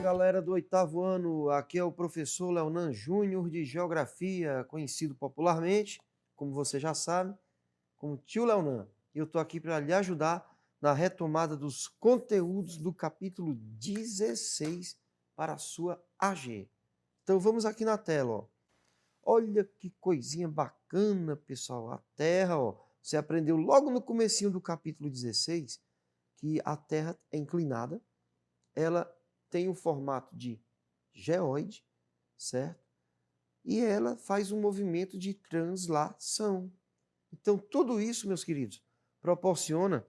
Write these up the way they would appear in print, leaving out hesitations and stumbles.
galera do oitavo ano, aqui é o professor Leonan Júnior de Geografia, conhecido popularmente, como você já sabe, como Tio Leonan. E eu estou aqui para lhe ajudar na retomada dos conteúdos do capítulo 16 para a sua AG. Então vamos aqui na tela, ó. Olha que coisinha bacana, pessoal, a Terra, ó. Você aprendeu logo no comecinho do capítulo 16 que a Terra é inclinada, ela tem o formato de geóide, certo? E ela faz um movimento de translação. Então, tudo isso, meus queridos, proporciona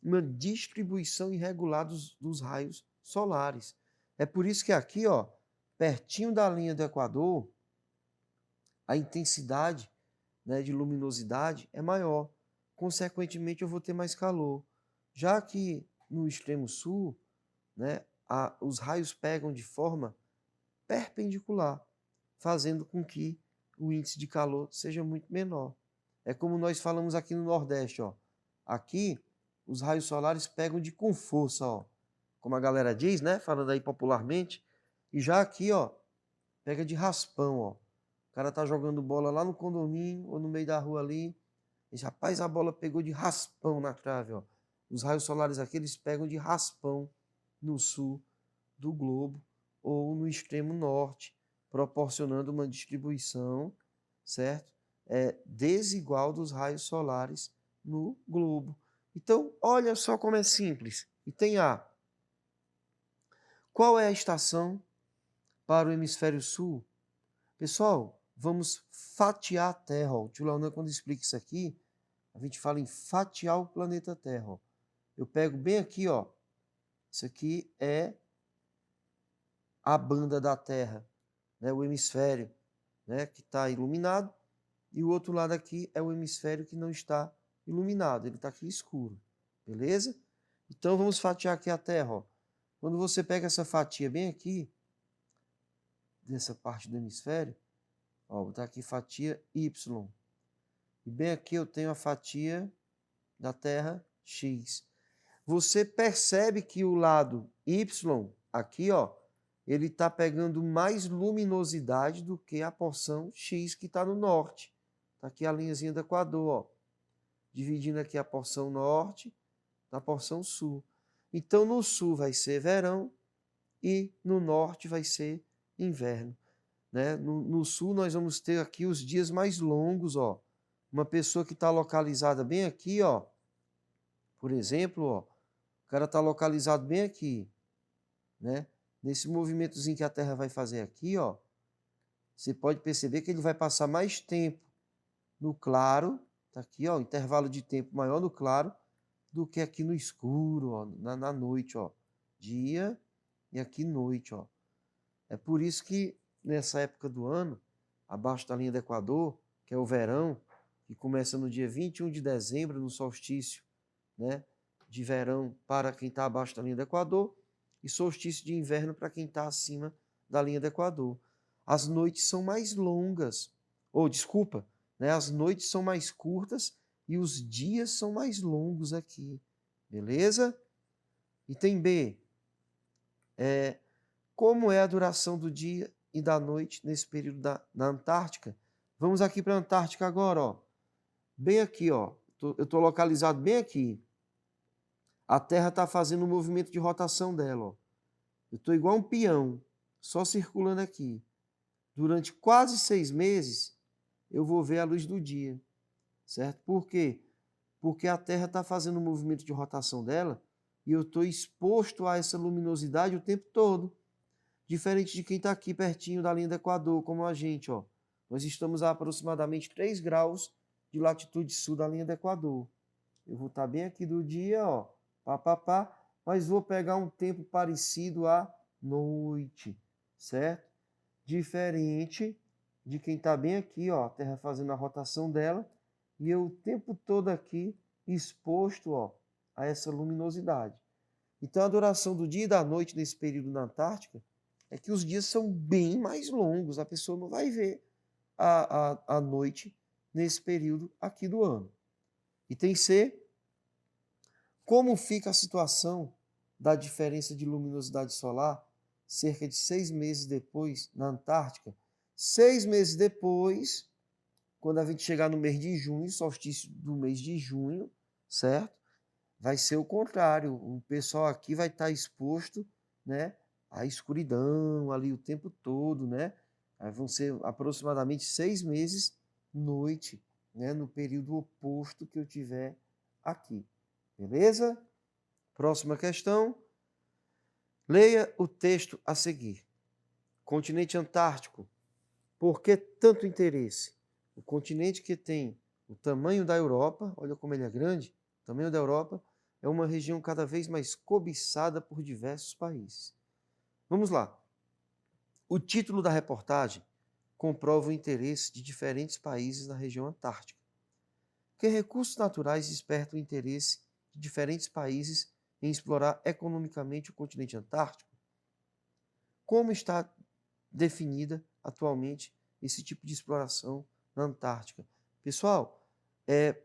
uma distribuição irregular dos raios solares. É por isso que aqui, ó, pertinho da linha do Equador, a intensidade, né, de luminosidade é maior. Consequentemente, eu vou ter mais calor. Já que no extremo sul, né, os raios pegam de forma perpendicular, fazendo com que o índice de calor seja muito menor. É como nós falamos aqui no Nordeste, ó. Aqui, os raios solares pegam com força, ó. Como a galera diz, né? Falando aí popularmente. E já aqui, ó, pega de raspão, ó. O cara tá jogando bola lá no condomínio ou no meio da rua ali. E, rapaz, a bola pegou de raspão na trave, ó. Os raios solares aqui, eles pegam de raspão no sul do globo ou no extremo norte, proporcionando uma distribuição, certo? Desigual dos raios solares no globo. Então, olha só como é simples. E tem A. Qual é a estação para o hemisfério sul? Pessoal, vamos fatiar a Terra. Ó. O tio Leonel, quando explica isso aqui, a gente fala em fatiar o planeta Terra. Ó. Eu pego bem aqui, ó. Isso aqui é a banda da Terra, né? O hemisfério, né? Que está iluminado, e o outro lado aqui é o hemisfério que não está iluminado, ele está aqui escuro, beleza? Então vamos fatiar aqui a Terra. Ó. Quando você pega essa fatia bem aqui, dessa parte do hemisfério, ó, vou botar aqui fatia Y, e bem aqui eu tenho a fatia da Terra X. Você percebe que o lado Y, aqui, ó, ele está pegando mais luminosidade do que a porção X que está no norte. Está aqui a linhazinha do Equador, ó, dividindo aqui a porção norte da porção sul. Então, no sul vai ser verão e no norte vai ser inverno. Né? No sul nós vamos ter aqui os dias mais longos, ó. Uma pessoa que está localizada bem aqui, ó, por exemplo, ó, o cara está localizado bem aqui, né? Nesse movimentozinho que a Terra vai fazer aqui, ó, você pode perceber que ele vai passar mais tempo no claro, tá aqui, ó, intervalo de tempo maior no claro do que aqui no escuro, ó, na noite, ó. Dia e aqui noite, ó. É por isso que nessa época do ano, abaixo da linha do Equador, que é o verão, que começa no dia 21 de dezembro, no solstício, né, de verão para quem está abaixo da linha do Equador, e solstício de inverno para quem está acima da linha do Equador. As noites são mais longas, ou desculpa, né, as noites são mais curtas e os dias são mais longos aqui, beleza? E tem B, como é a duração do dia e da noite nesse período na Antártica? Vamos aqui para a Antártica agora, ó. Bem aqui, ó. Eu estou localizado bem aqui. A Terra está fazendo um movimento de rotação dela, ó. Eu estou igual um peão, só circulando aqui. Durante quase 6 meses, eu vou ver a luz do dia, certo? Por quê? Porque a Terra está fazendo um movimento de rotação dela e eu estou exposto a essa luminosidade o tempo todo. Diferente de quem está aqui pertinho da linha do Equador, como a gente, ó. Nós estamos a aproximadamente 3 graus de latitude sul da linha do Equador. Eu vou estar bem aqui do dia, ó, mas vou pegar um tempo parecido à noite, certo? Diferente de quem está bem aqui, ó, a Terra fazendo a rotação dela, e eu o tempo todo aqui exposto, ó, a essa luminosidade. Então a duração do dia e da noite nesse período na Antártica é que os dias são bem mais longos, a pessoa não vai ver a noite nesse período aqui do ano. E tem C, como fica a situação da diferença de luminosidade solar cerca de 6 meses depois, na Antártica. 6 meses depois, quando a gente chegar no mês de junho, solstício do mês de junho, certo? Vai ser o contrário. O pessoal aqui vai estar exposto, né, à escuridão ali o tempo todo, né? Aí vão ser aproximadamente 6 meses noite, né, no período oposto que eu tiver aqui. Beleza? Próxima questão. Leia o texto a seguir. Continente Antártico. Por que tanto interesse? O continente que tem o tamanho da Europa, olha como ele é grande, o tamanho da Europa, é uma região cada vez mais cobiçada por diversos países. Vamos lá. O título da reportagem comprova o interesse de diferentes países na região antártica. Que recursos naturais despertam o interesse de diferentes países em explorar economicamente o continente antártico? Como está definida atualmente esse tipo de exploração na Antártica? Pessoal,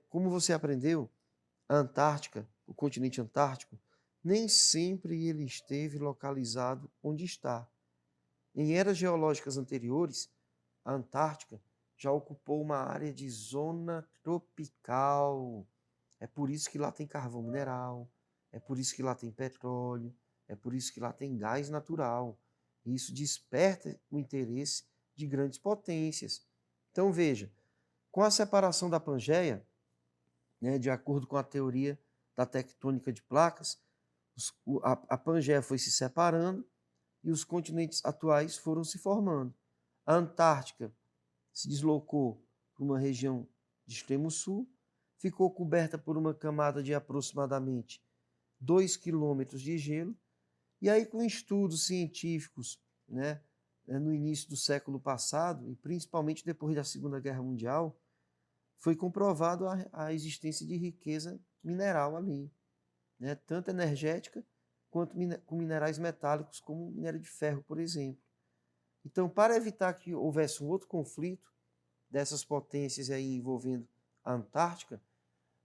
como você aprendeu, a Antártica, o continente antártico, nem sempre ele esteve localizado onde está. Em eras geológicas anteriores, a Antártica já ocupou uma área de zona tropical. É por isso que lá tem carvão mineral, é por isso que lá tem petróleo, é por isso que lá tem gás natural. E isso desperta o interesse de grandes potências. Então veja, com a separação da Pangeia, né, de acordo com a teoria da tectônica de placas, a Pangeia foi se separando e os continentes atuais foram se formando. A Antártica se deslocou para uma região de extremo sul, ficou coberta por uma camada de aproximadamente 2 quilômetros de gelo, e aí com estudos científicos, né, no início do século passado, e principalmente depois da Segunda Guerra Mundial, foi comprovado a existência de riqueza mineral ali, né, tanto energética quanto com minerais metálicos, como o minério de ferro, por exemplo. Então, para evitar que houvesse um outro conflito dessas potências aí envolvendo a Antártica,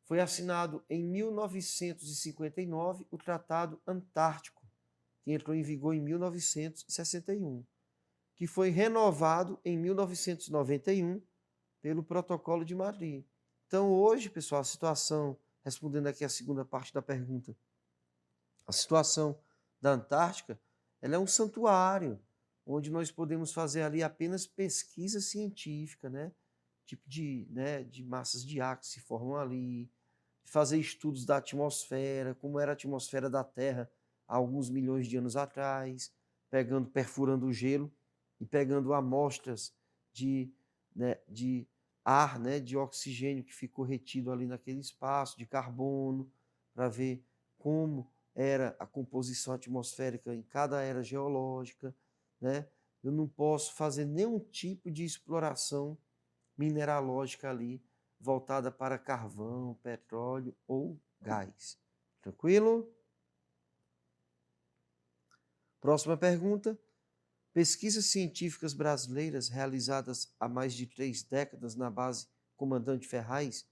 foi assinado em 1959 o Tratado Antártico, que entrou em vigor em 1961, que foi renovado em 1991 pelo Protocolo de Madrid. Então, hoje, pessoal, a situação, respondendo aqui a segunda parte da pergunta, a situação da Antártica, ela é um santuário, onde nós podemos fazer ali apenas pesquisa científica, né? Tipo de massas de ar que se formam ali, fazer estudos da atmosfera, como era a atmosfera da Terra há alguns milhões de anos atrás, perfurando o gelo e pegando amostras de ar, né, de oxigênio que ficou retido ali naquele espaço, de carbono, para ver como era a composição atmosférica em cada era geológica, né? Eu não posso fazer nenhum tipo de exploração mineralógica ali voltada para carvão, petróleo ou gás. Tranquilo? Próxima pergunta. Pesquisas científicas brasileiras realizadas há mais de 3 décadas na base Comandante Ferraz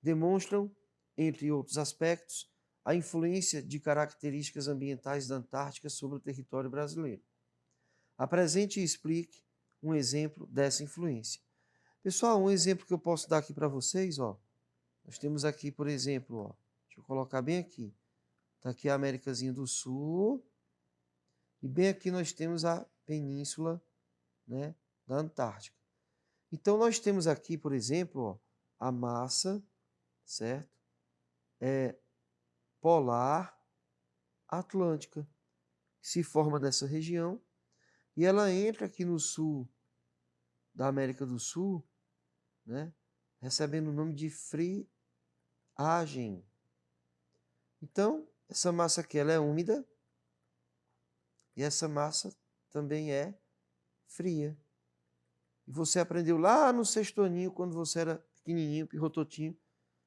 demonstram, entre outros aspectos, a influência de características ambientais da Antártica sobre o território brasileiro. Apresente e explique um exemplo dessa influência. Pessoal, um exemplo que eu posso dar aqui para vocês, ó. Nós temos aqui, por exemplo, ó, deixa eu colocar bem aqui. Está aqui a Américazinha do Sul. E bem aqui nós temos a península, né, da Antártica. Então nós temos aqui, por exemplo, ó, a massa, certo? Polar atlântica, que se forma nessa região. E ela entra aqui no sul da América do Sul, né, recebendo o nome de friagem. Então, essa massa aqui ela é úmida e essa massa também é fria. E você aprendeu lá no sexto aninho, quando você era pequenininho, pirrototinho,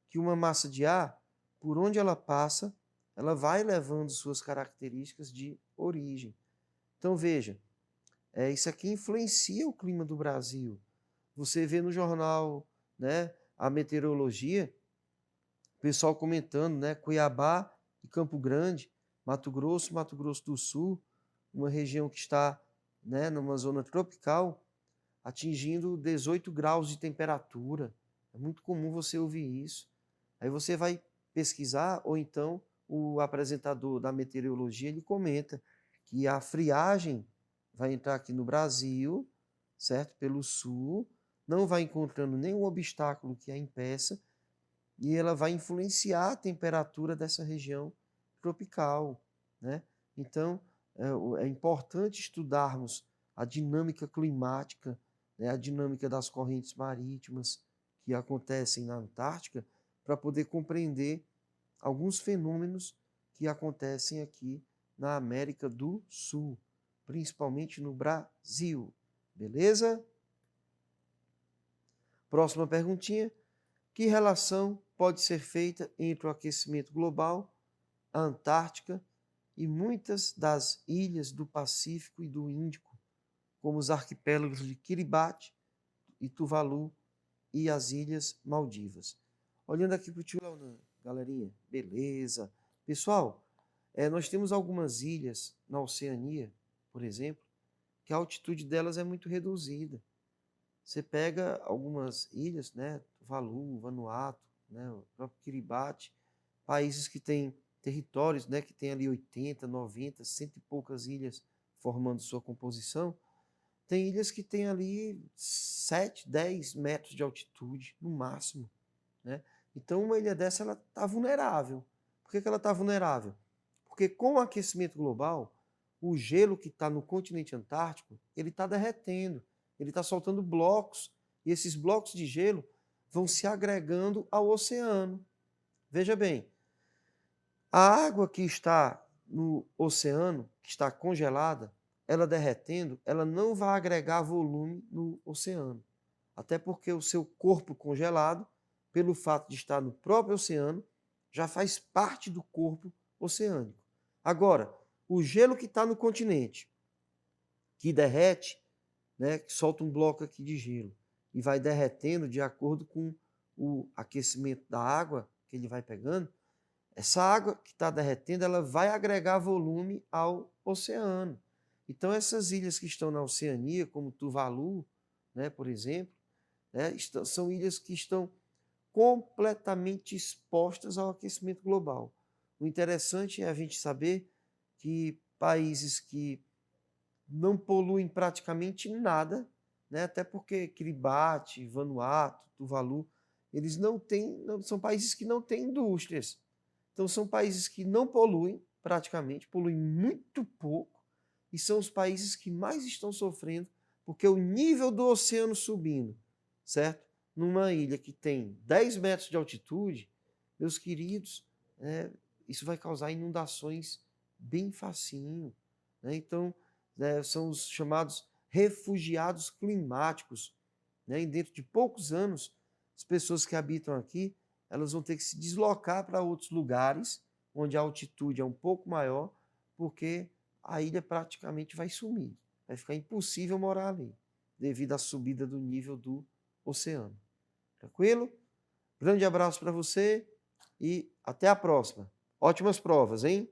que uma massa de ar, por onde ela passa, ela vai levando suas características de origem. Então, veja, isso aqui influencia o clima do Brasil. Você vê no jornal, né, a meteorologia, o pessoal comentando, né, Cuiabá e Campo Grande, Mato Grosso do Sul, uma região que está, né, numa zona tropical, atingindo 18 graus de temperatura. É muito comum você ouvir isso. Aí você vai pesquisar, ou então o apresentador da meteorologia ele comenta que a friagem vai entrar aqui no Brasil, certo? Pelo sul, não vai encontrando nenhum obstáculo que a impeça, e ela vai influenciar a temperatura dessa região tropical, né? Então, é importante estudarmos a dinâmica climática, né, a dinâmica das correntes marítimas que acontecem na Antártica, para poder compreender alguns fenômenos que acontecem aqui na América do Sul, principalmente no Brasil. Beleza? Próxima perguntinha. Que relação pode ser feita entre o aquecimento global, a Antártica e muitas das ilhas do Pacífico e do Índico, como os arquipélagos de Kiribati e Tuvalu e as Ilhas Maldivas? Olhando aqui para o tio Leonan, galerinha, beleza. Pessoal, nós temos algumas ilhas na Oceania, por exemplo, que a altitude delas é muito reduzida. Você pega algumas ilhas, né, Tuvalu, Vanuatu, né, o próprio Kiribati, países que têm territórios, né, que tem ali 80, 90, cento e poucas ilhas formando sua composição. Tem ilhas que têm ali 7, 10 metros de altitude, no máximo, né? Então, uma ilha dessa ela está vulnerável. Por que ela está vulnerável? Porque com o aquecimento global, o gelo que está no continente antártico, ele está derretendo, ele está soltando blocos, e esses blocos de gelo vão se agregando ao oceano. Veja bem, a água que está no oceano, que está congelada, ela derretendo, ela não vai agregar volume no oceano. Até porque o seu corpo congelado, pelo fato de estar no próprio oceano, já faz parte do corpo oceânico. Agora, o gelo que está no continente, que derrete, né, que solta um bloco aqui de gelo e vai derretendo de acordo com o aquecimento da água que ele vai pegando, essa água que está derretendo, ela vai agregar volume ao oceano. Então, essas ilhas que estão na Oceania, como Tuvalu, né, por exemplo, né, são ilhas que estão completamente expostas ao aquecimento global. O interessante é a gente saber que países que não poluem praticamente nada, né, até porque Kiribati, Vanuatu, Tuvalu, eles não têm, são países que não têm indústrias. Então, são países que não poluem, praticamente, poluem muito pouco, e são os países que mais estão sofrendo, porque o nível do oceano subindo, certo? Numa ilha que tem 10 metros de altitude, meus queridos, isso vai causar inundações bem facinho, né? Então, são os chamados refugiados climáticos, né? E dentro de poucos anos, as pessoas que habitam aqui elas vão ter que se deslocar para outros lugares, onde a altitude é um pouco maior, porque a ilha praticamente vai sumir. Vai ficar impossível morar ali, devido à subida do nível do oceano. Tranquilo? Grande abraço para você e até a próxima. Ótimas provas, hein?